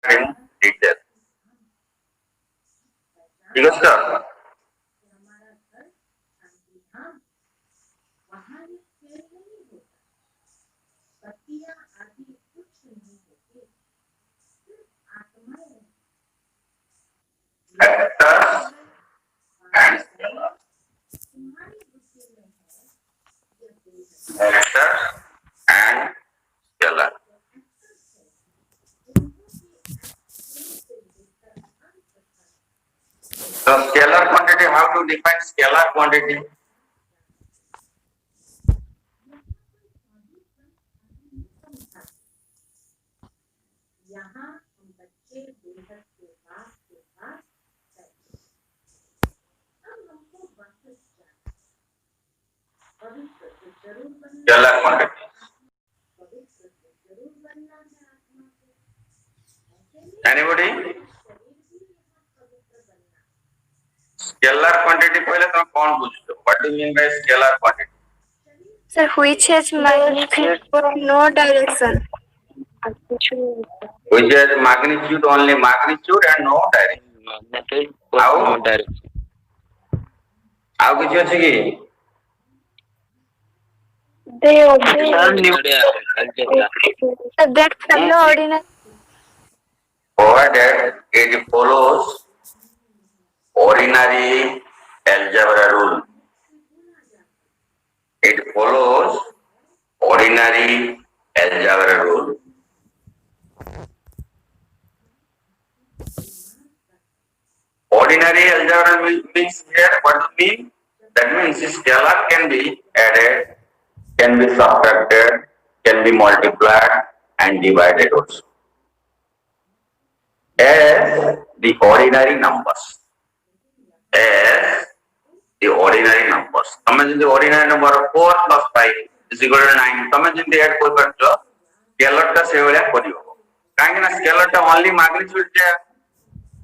in detail. ठीक है sir? Actors and scalar. Actors and scalar. So scalar quantity, how to define scalar quantity? Scalar quantity. Anybody? Scalar quantity पहले तो कौन पूछते हो? What do you mean by scalar quantity? Sir, which has magnitude but no direction. Which has magnitude only magnitude and no direction. Magnitude How? but no direction. ଆଉ କିଛି ଅଛି କି? They obey. That follow ordinary. Provided it follows ordinary algebra rule. It follows ordinary algebra rule. Ordinary algebra means here what do you mean? That means scalar can be added, can be subtracted, can be multiplied and divided also. As the ordinary numbers. As the ordinary numbers. तमें जिंदे ordinary number 4 plus 5 is equal to 9. तमें जिंदे add कोई कर जो scalar टा से वाला कोई हो. काहे ना scalar टा only magnitude है.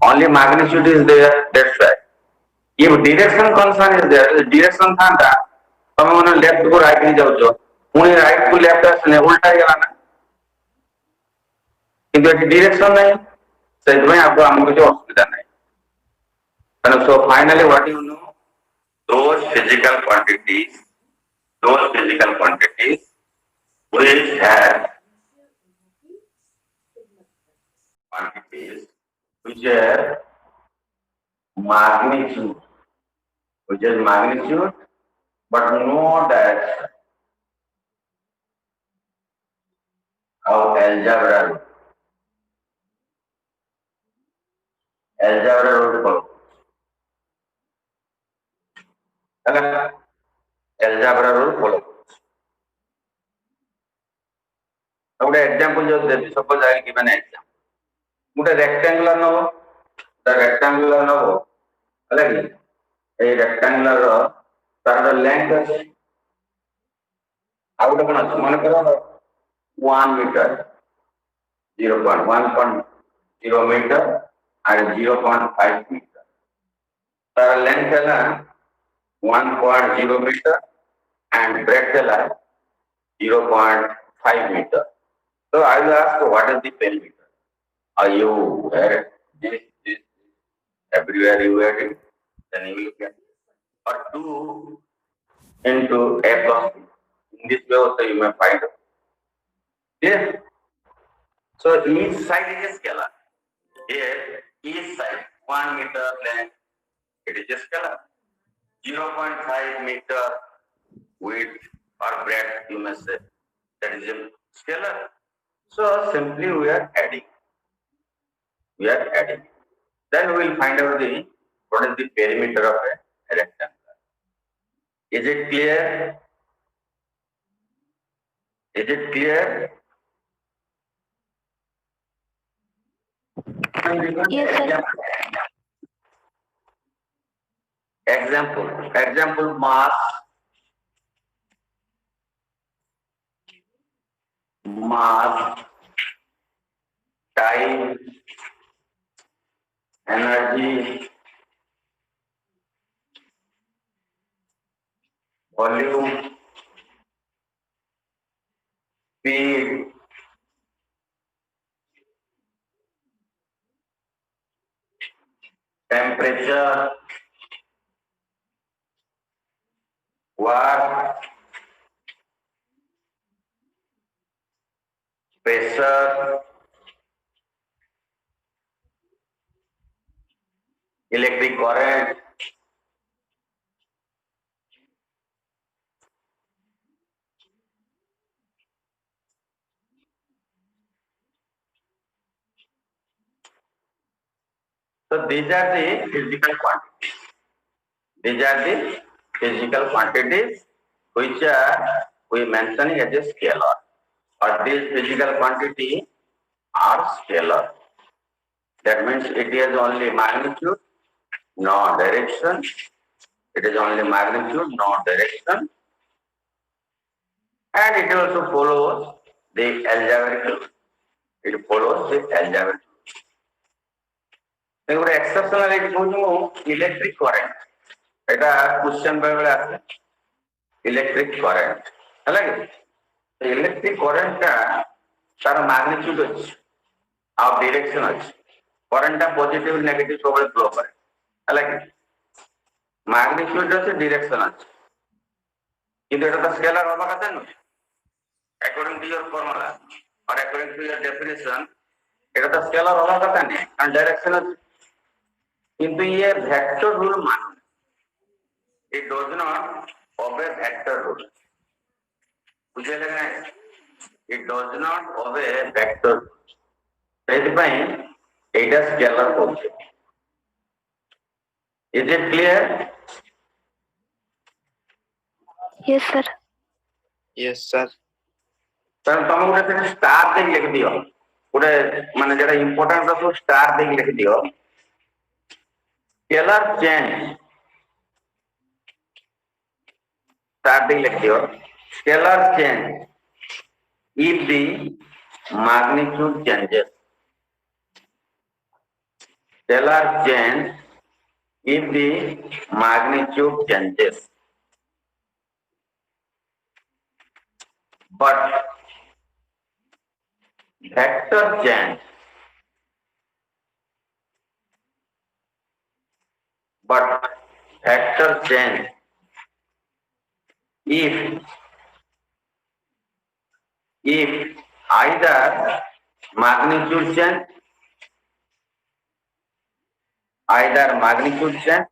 Only magnitude is there. That's why. If direction concern is there, direction था ना. तमें उन्हें left को right नहीं जाओ जो. उन्हें right को left असने उल्टा ही गलाना. क्योंकि direction नहीं. So इसमें आपको हमको जो असुविधा नहीं. And so finally, what do you know? Those physical quantities which have magnitude, but no direction. Of algebra rule follow. Algebra rule follow. ଗୋଟେ example just ଦେବି suppose I give an example. ଗୋଟେ rectangular ନବ ହେଲା କି ଏଇ rectangular ର ତାର length ଅଛି ଆଉ ଗୋଟେ କଣ ଅଛି ମନେ କର 1 meter 0.1.0 meter and 0.5 meter तार length है 1.0 meter and breadth है 0.5 meter. So I will ask what is the perimeter? Are you aware this everywhere you had it? Then you will get or 2 into a plus b. In this way also you may find out. Yes. So each side is a scalar. Here each side 1 meter length. It is a scalar. 0.5 meter width or breadth, you may say. That is a scalar. So simply we are adding. Then we will find out what is the perimeter of a rectangle. Is it clear? Yes, sir. Example mass, time, energy, volume, speed, temperature, work, pressure, electric current, so these are the physical quantities. These are the physical quantities which we mentioning as a scalar. Or these physical quantity are scalar. That means it is only magnitude, no direction. It is only magnitude, no direction. And it also follows the algebraic rule. It follows the algebraic rule. ଗୋଟେ exceptional ଏଠି କହୁଛି ମୁଁ electric current. ଏଟା question ବେଳେ ଆସେ electric current. ହେଲା କି? electric current ଟା ତାର magnitude ଅଛି ଆଉ direction ଅଛି. current ଟା positive negative ସବୁବେଳେ flow करे. ହେଲା କି? magnitude ଅଛି direction ଅଛି. କିନ୍ତୁ ଏଟା ତ scalar ହବା କଥା ନୁହେଁ. According to your formula or according to your definition, এটা তো scalar হওয়ার কথা নেই কারণ ডাইরেকশন আছে কিন্তু ये ভেক্টর রুল মানে it does not obey vector rule বুঝলে না it does not obey vector সেইপাই এইটা scalar বলছে is it clear? Yes, sir. Yes, sir. তাহলে তুমি ଗୋଟେ স্টার দিয়ে লিখে দিও ଗୋଟେ মানে যেটা ইম্পর্টেন্ট আছে স্টার দিয়ে লিখে দিও scalar change स्टार দিয়ে লিখে দিও scalar change if the magnitude changes scalar change if the magnitude changes but vector change if either magnitude change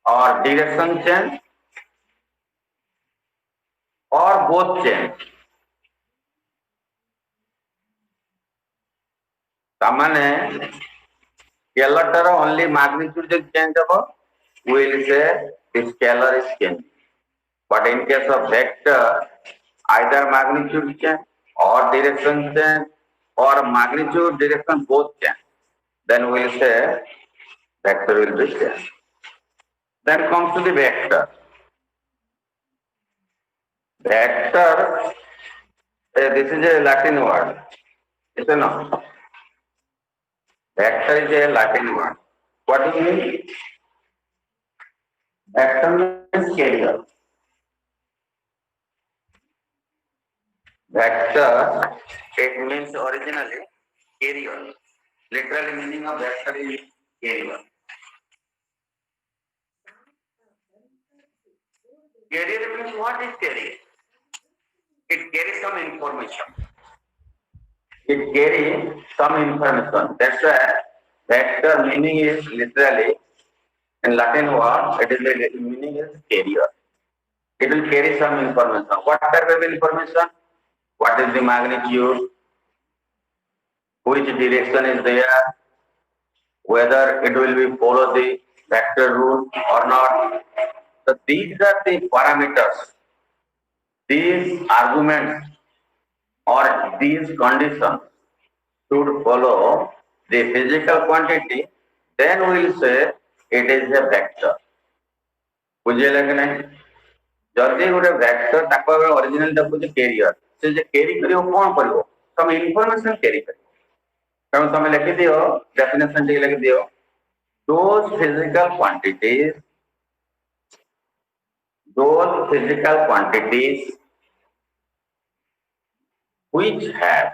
or direction change or both change तामाने scalar tar only magnitude just change habo we will say the scalar is change but in case of vector either magnitude change or direction change or magnitude direction both change then we will say vector will be change then comes to the vector this is a Latin word is it not vector is a Latin word what do you mean vector means carrier vector it means originally carrier literally meaning of vector is carrier carrier means what is carrier it carries some information that's why vector meaning is literally in Latin word it is the meaning is carrier it will carry some information what type of information what is the magnitude which direction is there whether it will be follow the vector rule or not so these are the parameters these arguments or these conditions should follow the physical quantity then we will say it is a vector बुझेला कि नहीं जदि गोटे vector ताको original देखु जे career से जे carry करियो कोन करियो तुम इंफॉर्मेशन कैरी करियो तुम तुम लिखि दियो डेफिनेशन जे लिखि दियो those physical quantities which have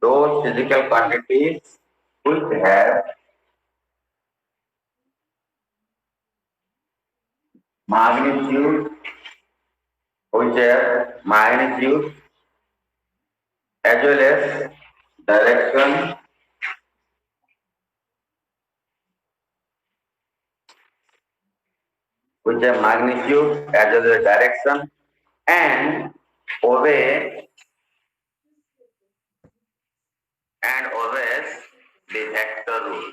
those physical quantities which have magnitude, as well as direction, which have magnitude as well as direction, and obey obeys the vector rule.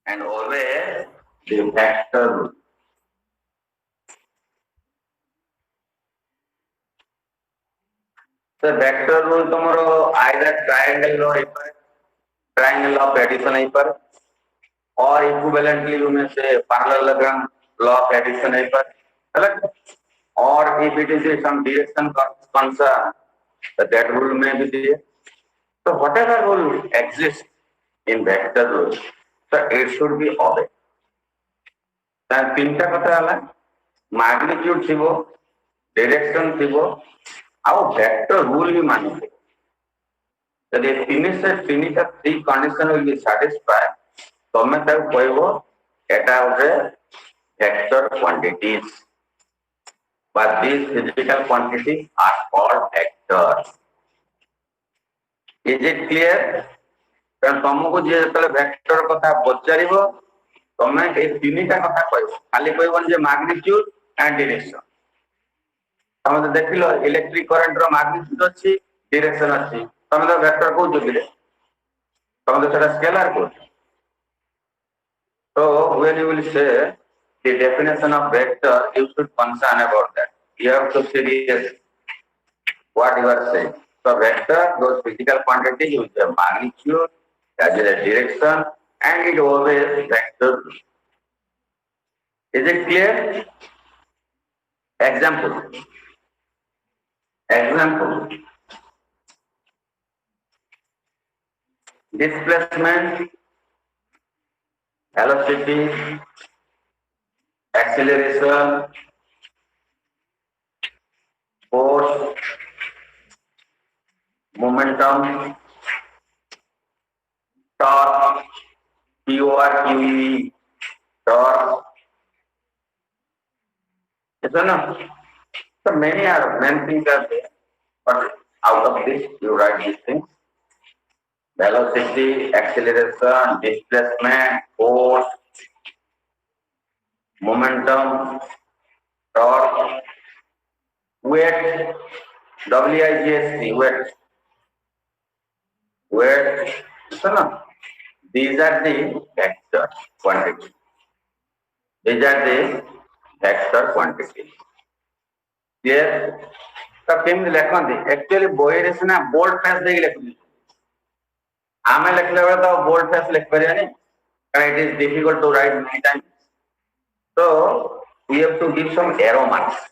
And obey the vector rule. So vector rule tomorrow either triangle law triangle law of addition or equivalently you may say parallelogram law of addition correct? Or if it is some direction concern, that rule may be there. So whatever rule exists in vector rule, so it should be obeyed. Then तीनटा कथा है magnitude थिबो, direction थिबो, आउ vector rule भी माने थे. यदि तीनटा three condition will be satisfied, तो मैं तब कहबो एटा उसे vector quantities. But these physical quantities are called vectors. Is it clear? कारण तुमको जे जेतले वेक्टर कथा पचारिबो तमे ए तीनटा कथा कहबो खाली कहबो जे मैग्नीट्यूड एंड डायरेक्शन तमे तो देखिलो इलेक्ट्रिक करंट रो मैग्नीट्यूड अछि डायरेक्शन अछि तमे तो वेक्टर को जोगिले तमे तो सेटा स्केलर को so when you will say the definition of vector you should concern about that you have to serious what you are saying so vector those physical quantities with the magnitude as well as direction and it obeys vector. Is it clear? Example. Displacement, velocity, acceleration, force, momentum, torque, QE, torque. Yes or no? So many things are there, but out of this you write these things. Velocity, acceleration, displacement, force, momentum, torque, weight, WIGST, weight. So no, these are the vector quantities. These are the vector quantities. Clear? तो केम लिखंती actually बोई रे सिना bold face देख लिखुनी आमे लिखले बेले तो bold face लिख परियानी कारण it is difficult to write many times so we have to give some arrow marks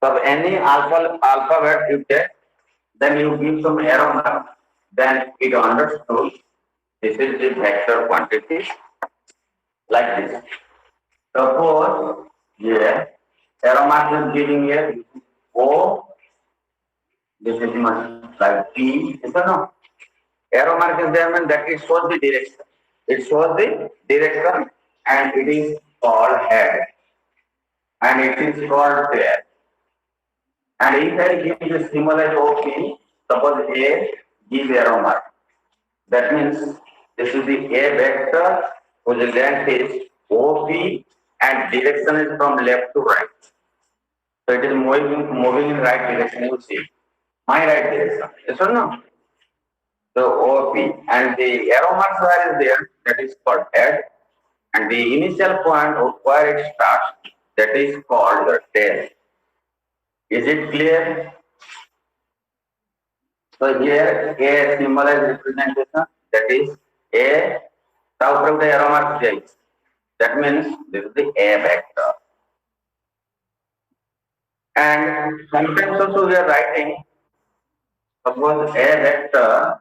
so any alphabet you take then you give some arrow mark then it understood this is the vector quantity like this suppose here arrow mark is giving here O, this is like P, is that no? Arrow mark is there, that it shows the direction. It shows the direction and it is called head. And it is called tail. And if I give the symbol as OP, suppose A, give arrow mark. That means this is the A vector whose length is OP and direction is from left to right. So it is moving in right direction, you see. My right direction. Yes or no? So OP and the arrow mark where is there, that is called head. And the initial point where it starts, that is called the tail. Is it clear? So here A symbol is representation, that is A, south of the arrow mark J. That means this is the A vector. And sometimes also we are writing, suppose A vector,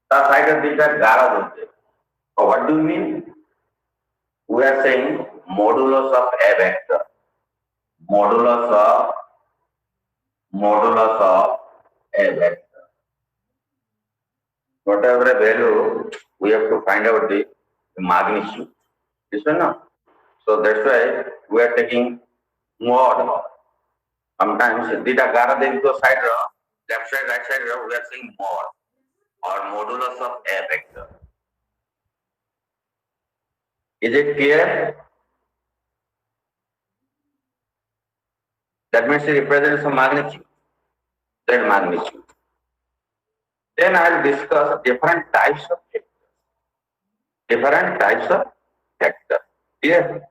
the side of these are gara. So what do you mean? We are saying modulus of A vector. Modulus of A vector. whatever value, we have to find out the magnitude. This one, no? So that's why we are taking mod. Sometimes data gara the side, left side, right side, we are saying mod or modulus of a vector. Is it clear? That means it represents some magnitude. That magnitude. Then I will discuss different types of vectors. Different types of vector. Clear?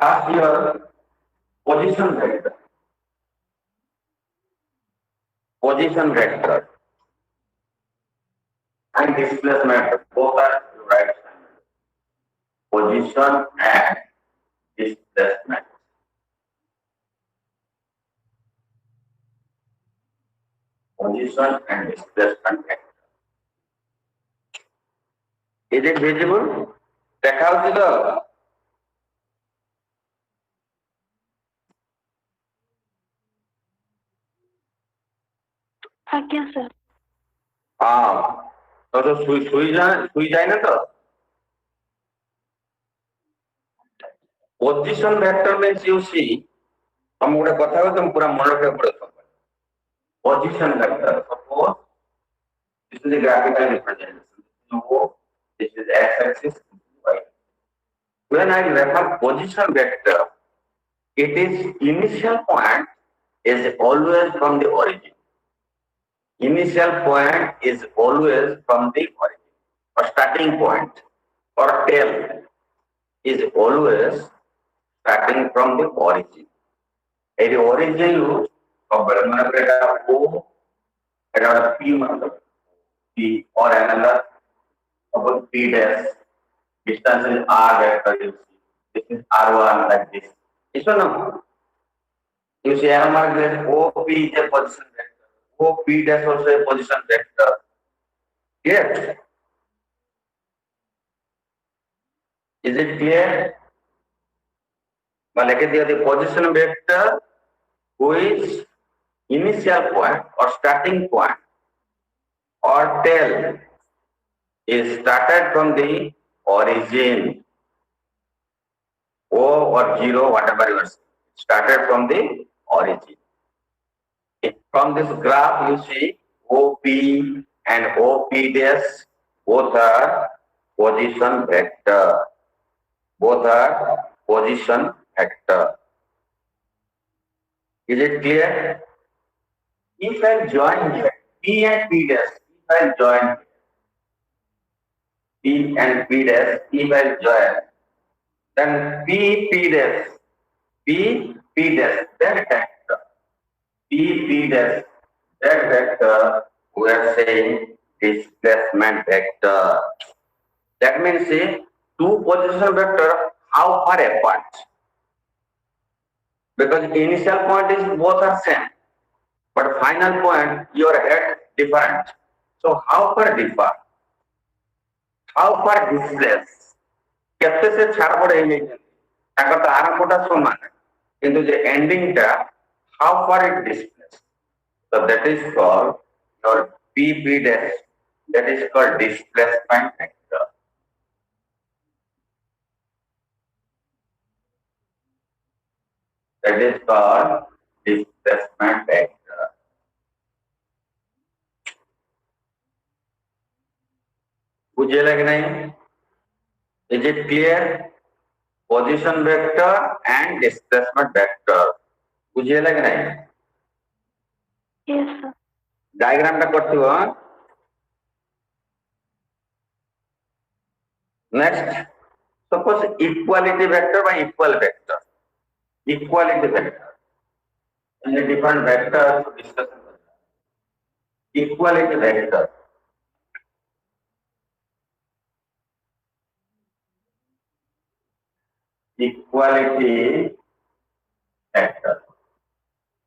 Ask your position vector. Position vector and displacement both are right. Position and displacement. Position and displacement vector. Is it visible? দেখা হচ্ছে তো? আজ্ঞা sir. তো সুই যায় না তো? Position vector means you see, हम ଗୋଟେ କଥା ହଉଛୁ ପୁରା ମନେ ରଖିବାକୁ ପଡିବ। Position vector, suppose this is a graphical representation. This is x-axis, y. When I refer position vector, it is initial point is always from the origin. Initial point is always from the origin, or starting point, or tail is always starting from the origin. The origin of O, P P or another about P dash. Distance is R vector. This is R1 like this. This one, no? You see arrow mark that OP is a position vector. OP dash also a position vector. Yes. Is it clear? Well, the position vector which initial point or starting point or tail is started from the origin. O or 0, whatever you are saying, started from the origin. From this graph, you see OP and OP dash both are position vector. Both are position vector. Is it clear? If I join here, P and P dash, if I join P and P dash, if I join, then P dash, that vector, P dash, that vector, we are saying displacement vector. That means say two position vector, how far apart? Because initial point is both are same, but final point your head different. So how far differ? How far displace? केते से छाड़ पड़े नहीं ताकत आरंभटा समान किंतु जे ending टा how far it displace. So that is called your P dash. That is called displacement vector. That is called displacement vector. बुझे लगे नहीं? Is it clear? Position vector and displacement vector. बुझे लगे नहीं? Yes, sir. Diagram टा करती हो? Next, suppose equality vector by equal vector. Equality vector. And the different vectors to discuss. Equality vector. Equality vector.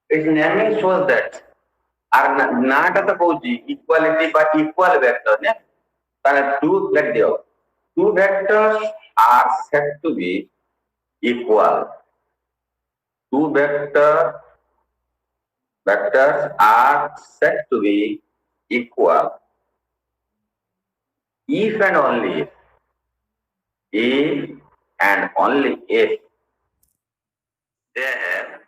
Its naming shows that are not at the equality by equal vector. Two vectors are said to be equal. Two vectors vectors are said to be equal if and only if and only if they have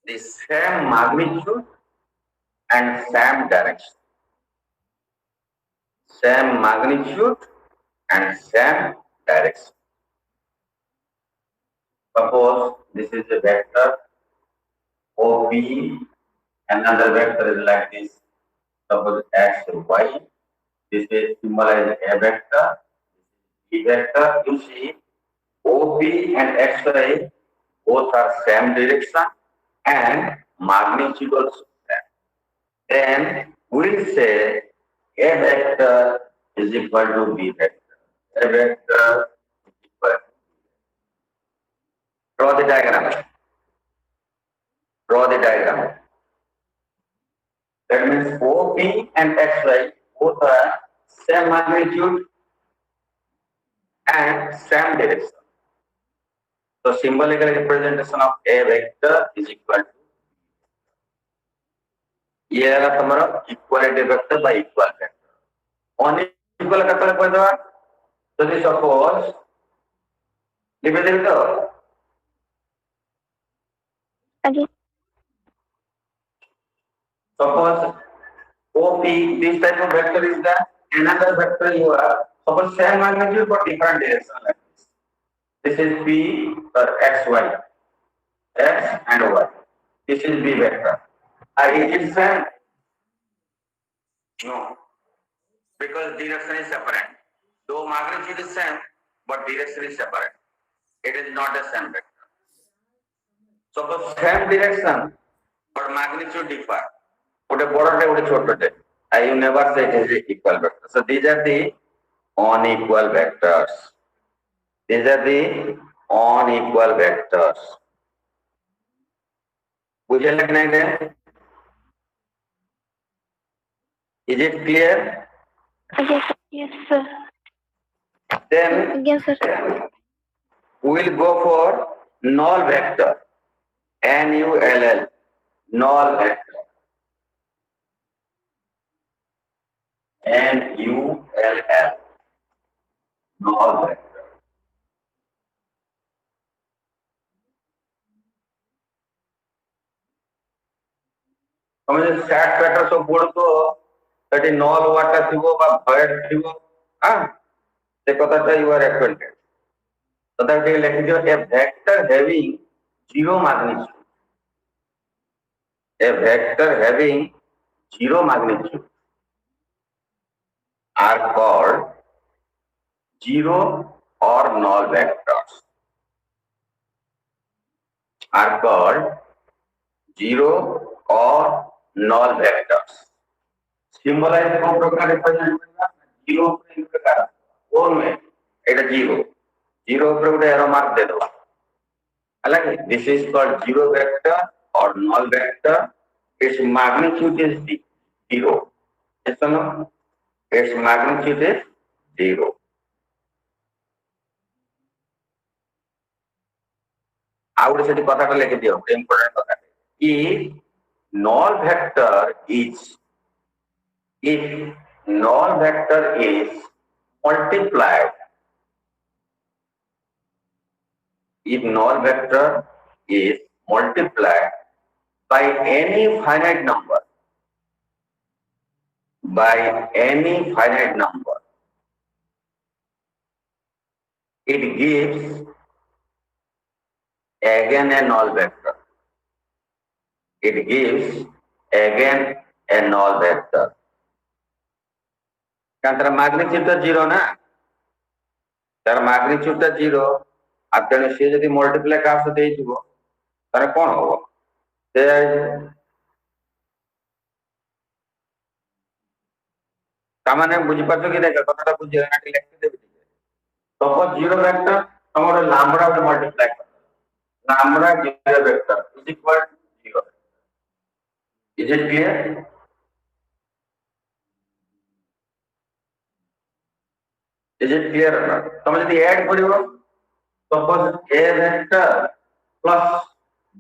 the same magnitude and same direction. Same magnitude and same direction. Suppose this is a vector OP, another vector is like this. Suppose X and Y. This is symbolized a vector, B vector. You see, OP and XY both are same direction and magnitude also same. Then we'll say A vector is equal to B vector. A vector is equal to draw the diagram. Draw the diagram. That means OP and XY both are same magnitude and same direction. So symbolical representation of A vector is equal to ये है तुम्हारा equality vector by equal vector. Unequal केतले कहदवा जदि suppose लिखे देबी तो अजी suppose OP this type of vector is the another vector you are suppose same magnitude but different direction like this. This is P or XY, X and Y. This is B vector. Is it same? No, because direction is separate. Though magnitude is same, but direction is separate. It is not the same vector. Suppose same direction, but magnitude differ. Put a border, put a short. I never say it is equal vector. So these are the unequal vectors. These are the unequal vectors. Would you like to Is it clear? yes sir. Then Yes sir. we will go for null vector. NULL. Null vector. NULL. Null vector. हमें set vector सब बोल तो that is null वाटा थिबो बा void थिबो से कथाटा you are acquainted कथाटा लिखि दियो a vector having zero magnitude are called zero or null vectors are called zero or null vectors. Symbolize को प्रकार represent करना zero पर इन प्रकार और में এটা zero पर उठे arrow mark दे दो अलग this is called zero vector or null vector. Its magnitude is zero. Yes or no? Its magnitude is zero. Out से कथाटा लिखे दियो इम्पोर्टेंट कथा if null vector is multiplied by any finite number it gives again a null vector. It gives again a null vector. कारण तार magnitude तो zero ना, तार magnitude तो zero, आप तेरे से यदि multiply का आपसे दे चुको, तार कौन होगा? सामान्य बुझी पाचो कि देखा कौन सा बुझी रहना के लेके दे भी suppose zero vector हमारे lambda में multiply कर lambda zero vector is equal to zero. Is it clear? Is it clear or not? So, if you add suppose A vector plus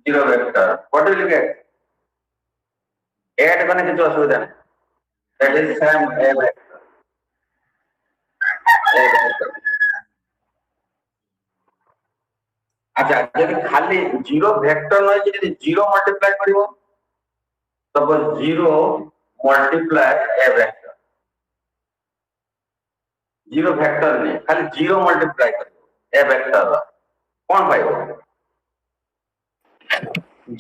zero vector. What will you get? Add करने की जो असुविधा है. That is same a vector. A vector. अच्छा जब खाली zero vector नहीं जब जीरो मल्टीप्लाई करियो suppose zero multiply a vector zero vector नहीं खाली जीरो मल्टीप्लाई करियो ए वेक्टर कौन पाइबो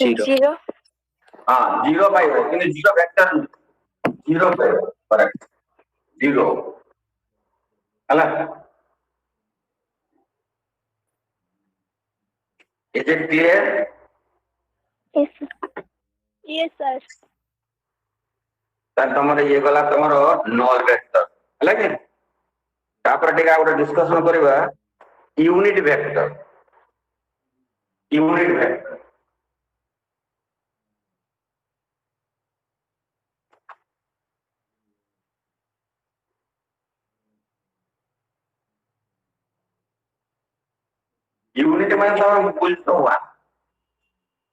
Zero. Zero. हाँ जीरो पाइबो किंतु जीरो वेक्टर जीरो पाइबो करेक्ट जीरो हला Is it clear? Yes. Yes, sir. तार तमरे ये गला तमरो नॉल वेक्टर हला कि तापर टिका गोटे डिस्कशन करबा यूनिट वेक्टर यूनिट माने तम बुझतो वा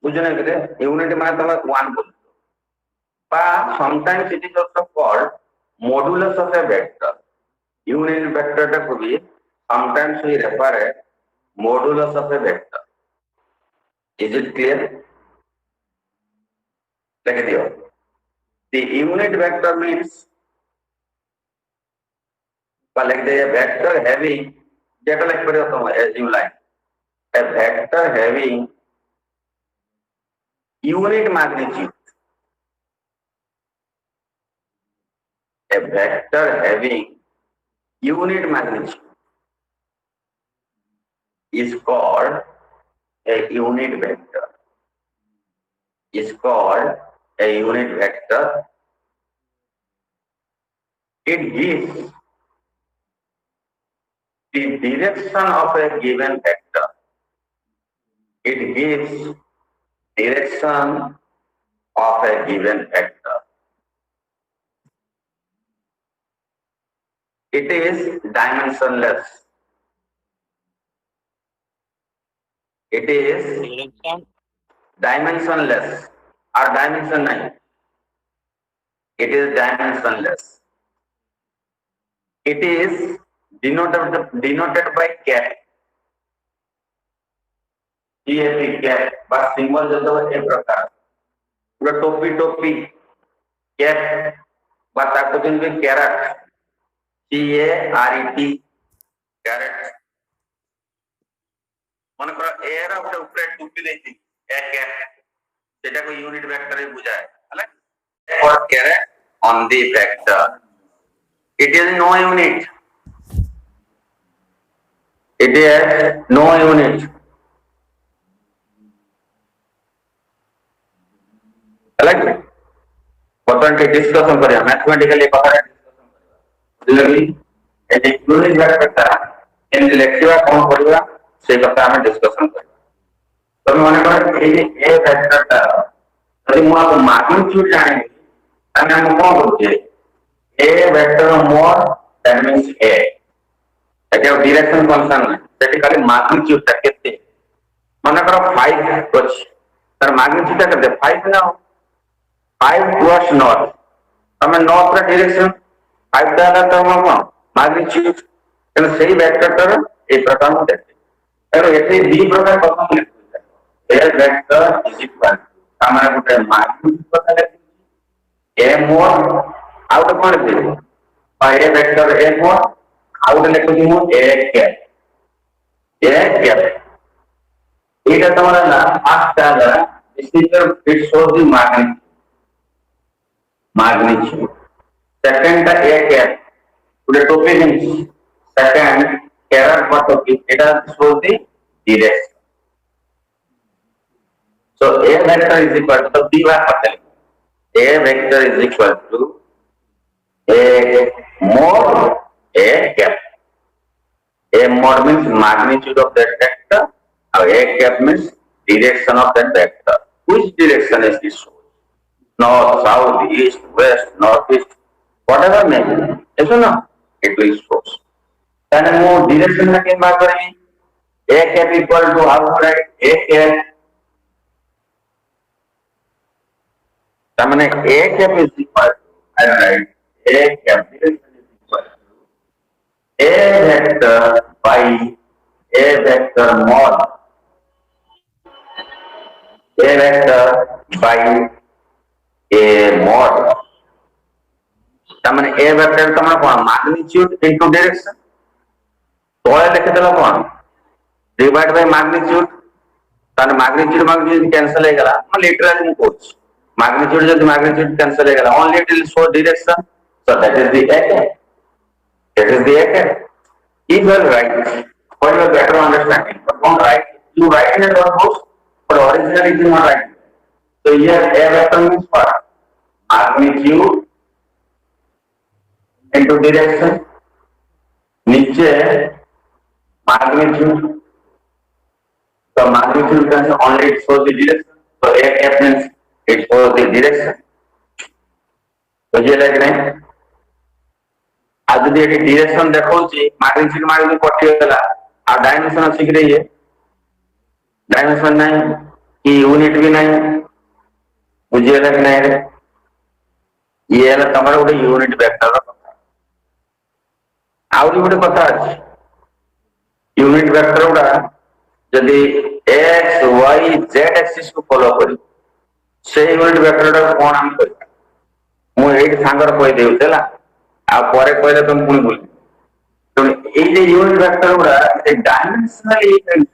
बुझने के यूनिट माने तम वन बुझतो बा sometimes it is also called modulus of a vector unit vector टा को भी sometimes we refer a modulus of a vector is it clear लिख दियो the unit vector means like the vector having data like पर होता है as you like a vector having unit magnitude a vector having unit magnitude is called a unit vector it gives the direction of a given vector. It gives direction of a given vector. It is dimensionless. It is Direction. dimensionless or dimension नहीं. It is dimensionless. It is denoted by cap. cap बस symbol जो तो एक प्रकार पूरा टोपी cap बस आपको जिन भी कैरेट CARET कैरेट मन करो ए रा गोटे ऊपर टोपी देती ए कैप सेटा को यूनिट वेक्टर ही बुझाए हला और caret on the vector it is no unit. It is no unit. अलग बटन के डिस्कशन करिया मैथमेटिकली पकड़ा डिस्कशन करिया ए यूनिट वेक्टर इन लेखिवा कोन करिवा से कथा हम डिस्कशन करिया तो माने पर ए वेक्टर ता यदि मु आप मैग्नीट्यूड जाने तने हम कोन करछे a vector more that means a एके डायरेक्शन फंक्शन सेटी खाली मैग्नीट्यूड ता केते माने करो 5 अछि तर मैग्नीट्यूड ता केते 5 ना 5 टुवर्ड्स नॉर्थ तमे नॉर्थ रा डायरेक्शन 5 दाला त हम मैग्नीट्यूड तने सही वेक्टर तर ए प्रकार में देते एरो एते बी प्रकार पसंद लिखते ए वेक्टर इज इक्वल हमारा गुटे मैग्नीट्यूड पता लगे a more आउट कौन दे और ए वेक्टर ए मोर आउट लिखो दी मु ए कैप एटा तमरा ना फर्स्ट आला this is it shows the magnitude second the a cap today topic means second caret what topic एटा shows the direction so a vector is equal to b bar पता a vector is equal to a more a cap. A more means magnitude of that vector, and a cap means direction of that vector. Which direction is this? North, south, east, west, northeast, whatever may be. Yes or no? It will show. Then more direction again by a cap equal to outside a cap. मैंने A cap is equal to, I write A cap is equal to A vector by A vector mod A vector by A mod तामने A vector तमने कौन magnitude into direction तो ये लिखे चलो कौन divide by magnitude ताने magnitude cancel है गला मैं literally नहीं कोच magnitude जो magnitude cancel है गला only it will show direction so that is the A if you are right for your better understanding but don't write you write in a notebook but originally it is not right so here A vector means what magnitude into direction नीचे magnitude so magnitude can only it shows the direction so A cap means it shows the direction तो ये लग रहे हैं आज यदि एक direction देखौची magnitude magnitude कटिगला आ dimension अछि कि रे डायमेंशन नहीं कि यूनिट भी नहीं बुझे लग नहीं रे ये है तमरा गोटे यूनिट वेक्टर कथा आउरी गोटे कथा अछि यूनिट वेक्टर उडा यदि x y z एक्सिस को फॉलो करी से यूनिट वेक्टर उडा कोन हम करी मु एट सांगर कहि देउतला आ परे कहले तुम पुणी बोल तो ए जे यूनिट वेक्टर उडा a dimensional event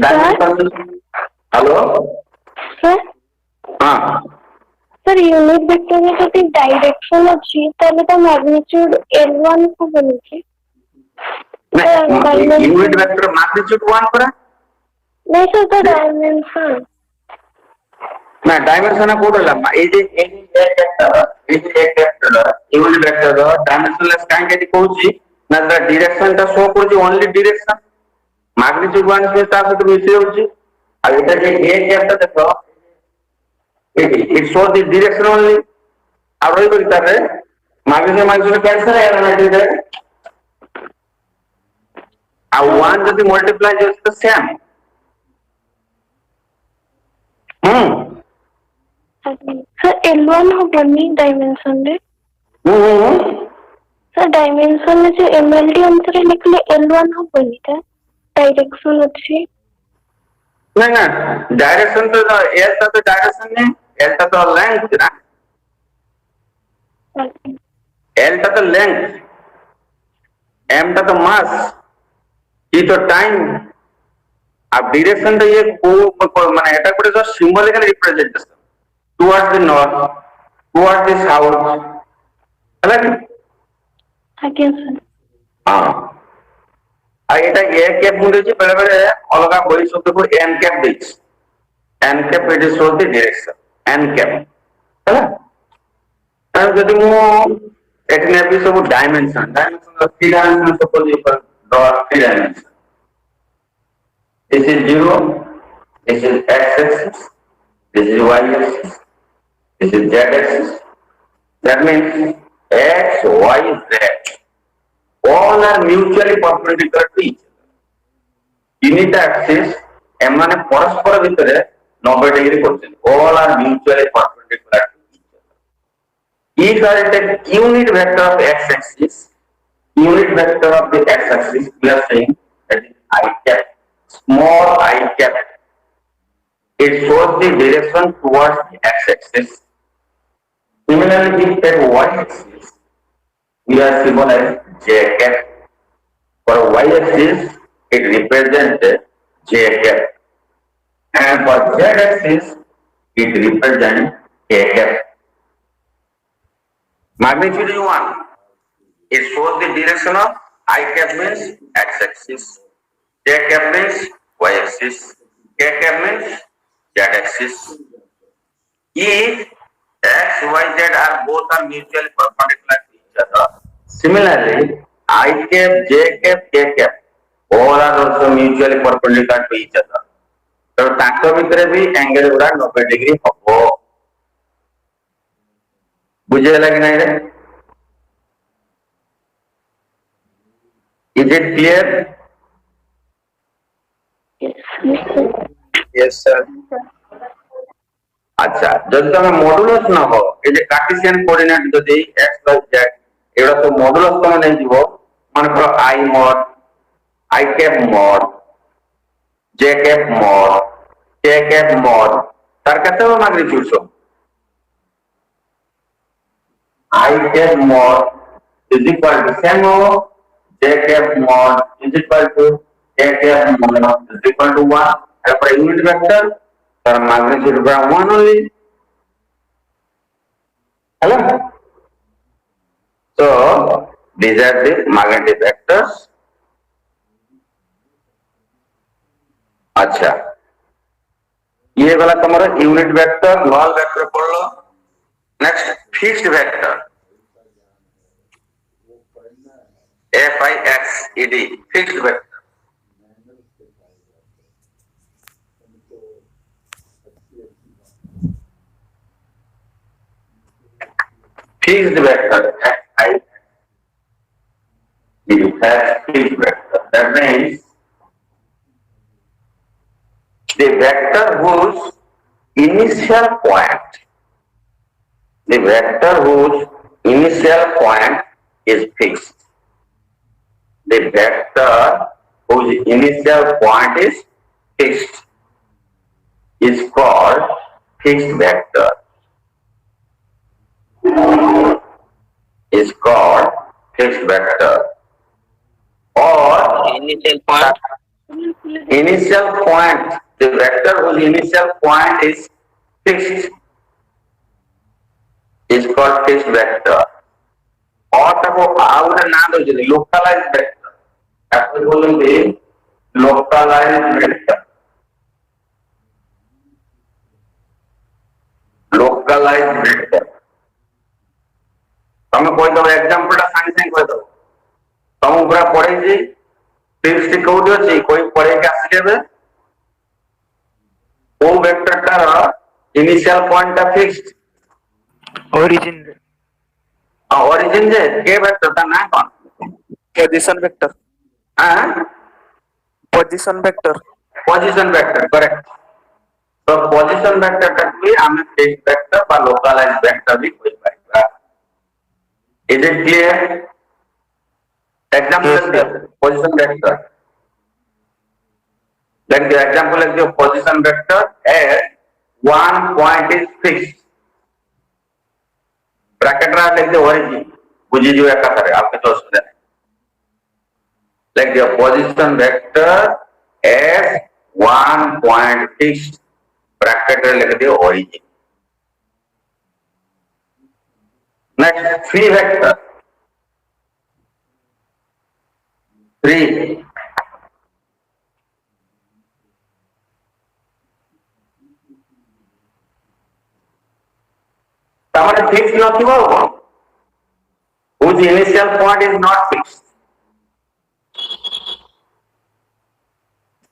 dimensional hello sir हां सर यूनिट वेक्टर में तो डायरेक्शन अछि तबे तो मैग्नीट्यूड L1 को बनेछि यूनिट वेक्टर मैग्नीट्यूड 1 पर नहीं सर तो डायमेंशन ना डायमेंशन कोड ला ए जे एक वेक्टर यूनिट वेक्टर डायमेंशनलेस काहे के कहूची ना द डायरेक्शन ता शो करची ओनली डायरेक्शन मैग्नीट्यूड 1 से ता से मिसे होची आ एटा जे ए कैप ता देखो it show the direction only आ रही को तारे मैग्नीट्यूड कैंसिल है ना दे आ 1 जदी मल्टीप्लाई जस तो सेम सर L1 हो बनी डायमेंशन रे सर डायमेंशन में जो MLD अंतर लिखले L1 हो बनी था डायरेक्शन अच्छी नहीं ना डायरेक्शन तो L ता तो डायरेक्शन नहीं L ता तो लेंथ ना L ता तो लेंथ M ता तो मास ई तो टाइम अब डायरेक्शन तो ये को माने एटा कोटे जो सिंबलिकली representation towards the north towards the south है ना आगे सर हां आ एटा ए कैप मुंडे जे बेले बेले अलगा बही शब्द को एन कैप देछ n cap it is show the direction n cap है ना अब यदि मो एक ने भी सब डायमेंशन 3 डायमेंशन सपोज यू पर draw 3 dimension this is 0 this is x axis this is y axis this is z axis that means x y z all are mutually perpendicular to each other unit axis एमाने परस्पर भितरे 90 degree करछन all are mutually perpendicular to each other if I take unit vector of x axis unit vector of the x axis we are saying that is I cap small I cap it shows the direction towards the x-axis. Similarly, if we take y-axis, we are symbolized j cap. For y-axis, it represents j cap, and for z-axis, it represents k cap. Magnitude is 1. It shows the direction of I cap means x-axis, j cap means y-axis, k cap means z-axis. If x, y, z are both are mutually perpendicular to each other, similarly, I cap, j cap, k cap, all are also mutually perpendicular to each other. तो ताको भितरे भी angle गुड़ा 90 degree हबो बुझे लगे नहीं रे is it clear Yes, sir. আচ্ছা যদি তুমি মডুলাস নব এই যে কার্টেসিয়ান কোঅর্ডিনেট যদি x প্লাস z এগুলা তো মডুলাস তুমি নেই দিব মনে করো i mod i cap mod j cap mod k cap mod তার কাছে ম্যাগনিটিউড সব I cap mod is equal to same हो j cap mod is equal to k cap mod is equal to 1 তারপরে unit vector তার magnitude বা 1 only hello so these are the magnetic vectors अच्छा ये वाला तुम्हारा unit vector null vector पढ़ लो next fixed vector FIXED fixed vector fixed vector FIXED fixed vector that means the vector whose initial point is fixed. The vector whose initial point is fixed is called fixed vector. Is called fixed vector. Or Initial point. initial point, the vector whose initial point is fixed is called fixed vector. और तक वो out ना दो जल्दी localized vector. ऐसे बोलेंगे localized vector. Localized vector. તમે કોઈ તો એક્ઝામ્પલ સાંગે સાંગે કહી દો તમે પૂરા પढ़े जी फिक्स्ड कोड ଅଛି કોઈ पढ़े કે আসি দেবে ও ভেক্টরটার ইনিশিয়াল পয়েন্টটা ফিক্সড Origin. অরিজিন যে কে ভেক্টরটা না কোন Position vector. হ্যাঁ Position vector. Position vector correct তো পজিশন ভেক্টরটাকে আমি ফিক্সড ভেক্টর বা লোকালাইজড ভেক্টর भी কই পাইবা is it clear example position vector like the example is your position vector as one point is fixed bracket रा like the origin बुझी जो एक करे आपके तो सुन like the position vector as one point fixed bracket रा like the origin next free vector free तामाने fixed नथिबो cone whose initial point is not fixed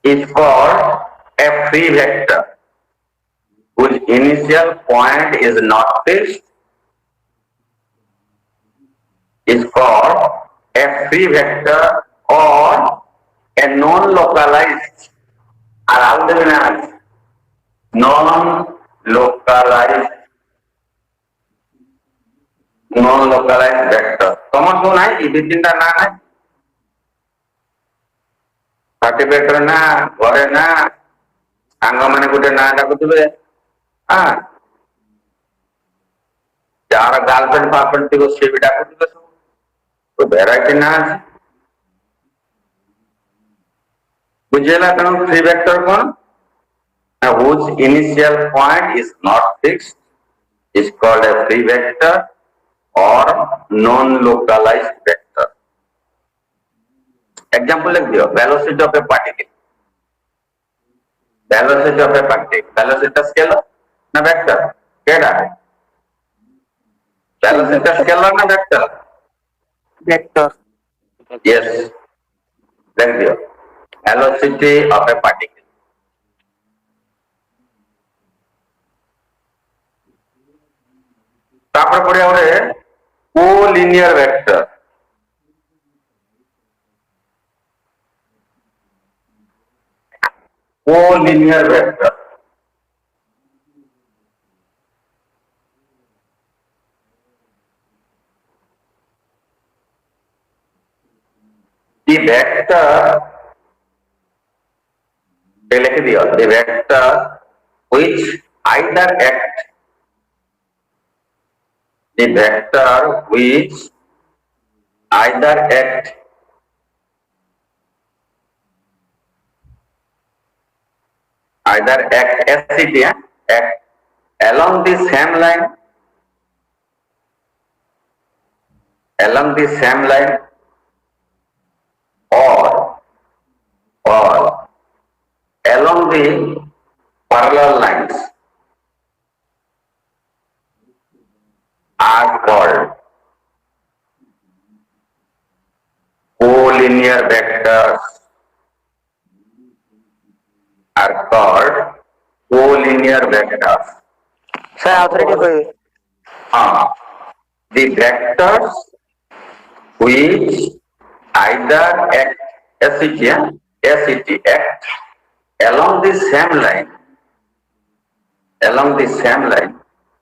is called a free vector whose initial point is not fixed is called a free vector or a non-localized around the non-localized vector তোমার কোন নাই এই তিনটা না নাই certificate না ঘরে না সাঙ্গ মানে গোটে না ডাকুথিবে হ্যাঁ যারা গার্লফ্রেন্ড ফার্লফ্রেন্ড ଥିବ ସେ ବି ଡାକୁଥିବେ ସବୁ তো ভ্যারাইটি না আছে বুঝিলা তেଣୁ ফ্রি ভেক্টর কোন whose initial point is not fixed is called a free vector or non-localized vector. Example like this, velocity of a particle. Velocity of a particle. Velocity scalar na vector. Keda? Velocity scalar na vector. Vector. Yes. Like this, velocity of a particle. तापर पड़े हमरे collinear vector the vector लिख दिया the vector which either act the vector which either act SCT act along the same line or along the parallel lines are called collinear vectors. Sir आउथरे कोई The vectors which either act SCT act along the same line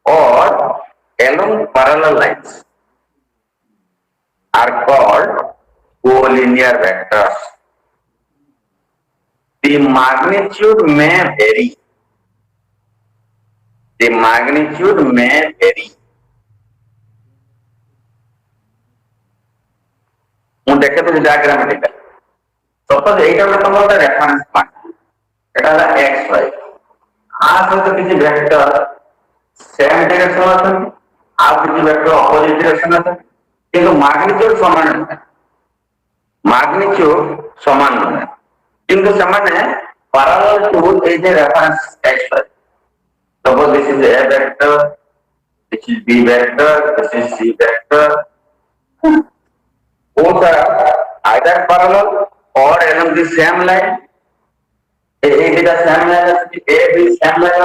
or along parallel lines are called collinear vectors. The magnitude may vary. ମୁଁ ଦେଖେ ତ ଡାୟାଗ୍ରାମାଟିକାଲି suppose ଏଇଟା ଗୋଟେ ତମର ଗୋଟେ reference point ଏଟା ହେଲା xy ଆ ସହିତ କିଛି ଭେକ୍ଟର ସେମ୍ ଡାଇରେକ୍ସନ ଅଛନ୍ତି ଆଉ କିଛି ଭେକ୍ଟର ଅପୋଜିଟ୍ ଡାଇରେକ୍ସନ ଅଛନ୍ତି କିନ୍ତୁ ମାଗ୍ନିଚ୍ୟୁଡ ସମାନ ନୁହେଁ କିନ୍ତୁ ସେମାନେ parallel to a reference xy. Suppose this is a vector, this is b vector, this is c vector. Both are either parallel or along the same line. A be the same line, A be same line.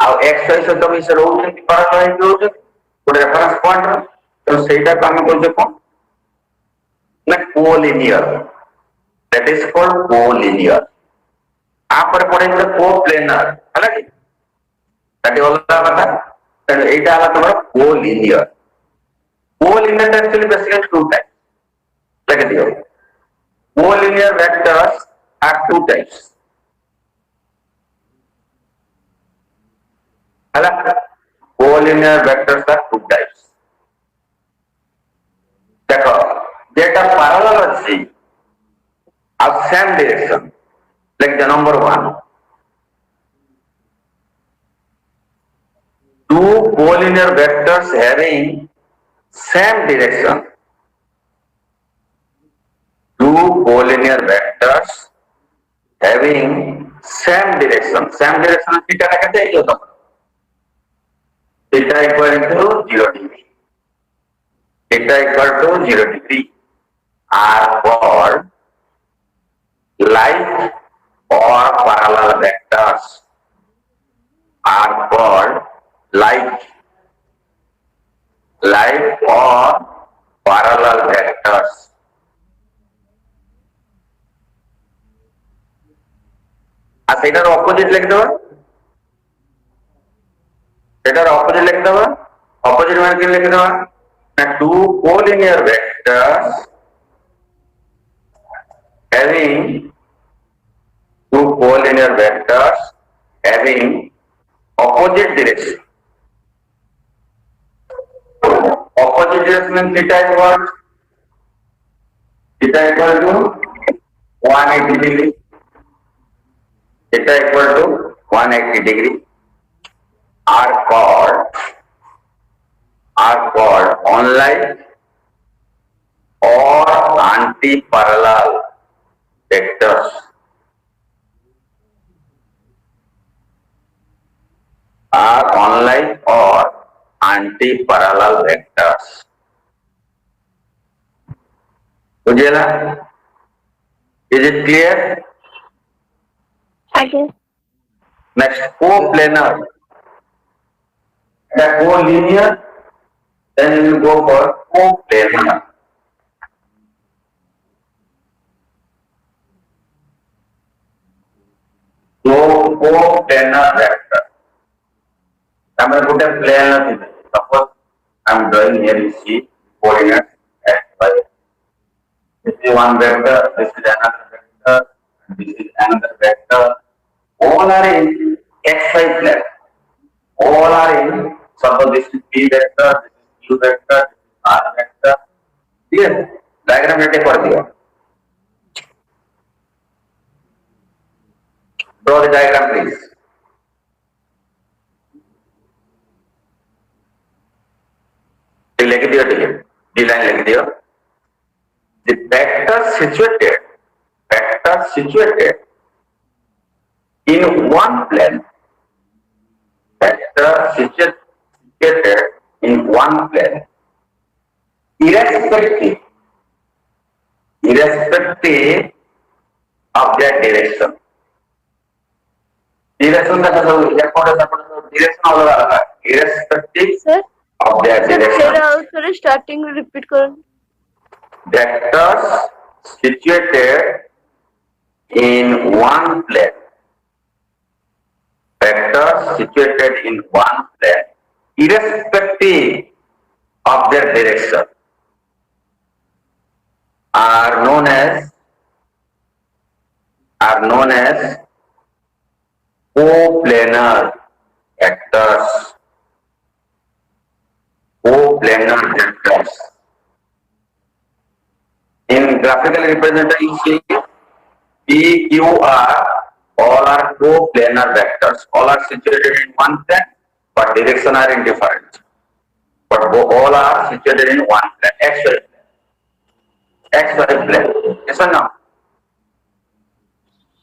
Now x y सहित भी से रोचंती parallel है रोचंती code reference point तो सेटा को हम बोलते कौन ना collinear. That is called collinear. आप पढ़े co-planar है ना कि ताकि वाला बता तो एटा वाला तुम्हारा collinear. Collinear actually basically two types. Like दियो. Collinear vectors are two types. है ना? Collinear vectors are two types. देखो, जेटा parallel अच्छी, अब same direction. Like the number 1. Two collinear vectors having same direction. Two collinear vectors having same direction. Same direction theta का क्या है तो theta equal to 0 degree. Theta equal to 0 degree are called like or parallel vectors. Are called like or parallel vectors. सेटार opposite लिख दो opposite मान के लिख दो two collinear vectors having opposite direction. Opposite direction means theta is what? Theta equal to 180 degree. Theta equal to 180 degree are called unlike or anti-parallel vectors. Are unlike or anti-parallel vectors. Ujjwala, is it clear? Again. Next, coplanar. The collinear, then you will go for coplanar. So, coplanar vector. I am going to planar. Suppose I am drawing here, you see coordinates x, y. This is one vector, this is another vector, this is another vector. All are in xy plane. All are in, suppose this is p vector, this is q vector, this is r vector. Clear? Diagram ready कर दिया. Draw the diagram, please. लिख दिया, ठीक है. D line लिख दिया. The vector situated in one plane, vector situated in one plane, irrespective of their direction. Direction का तो direction अलग अलग है. Irrespective Sir, of their direction. sir, starting repeat करो. Vectors situated in one plane. Vectors situated in one plane, irrespective of their direction, are known as coplanar vectors. Coplanar vectors. In graphical representation, P, Q, R, all are coplanar vectors. All are situated in one plane, but direction are indifferent. But all are situated in one plane, xy plane. Yes or no?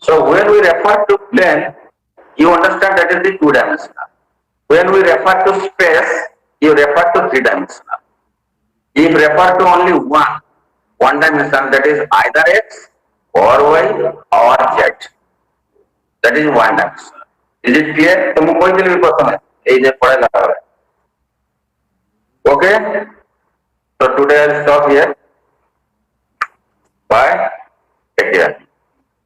So when we refer to plane, you understand that is the two-dimensional. When we refer to space, you refer to three-dimensional. If refer to only one dimension, that is either x or y or z. That is one dimension. Is it clear? तुमको कोई भी प्रश्न है? ये जो पढ़ेगा. Okay. So today I'll stop here. Bye.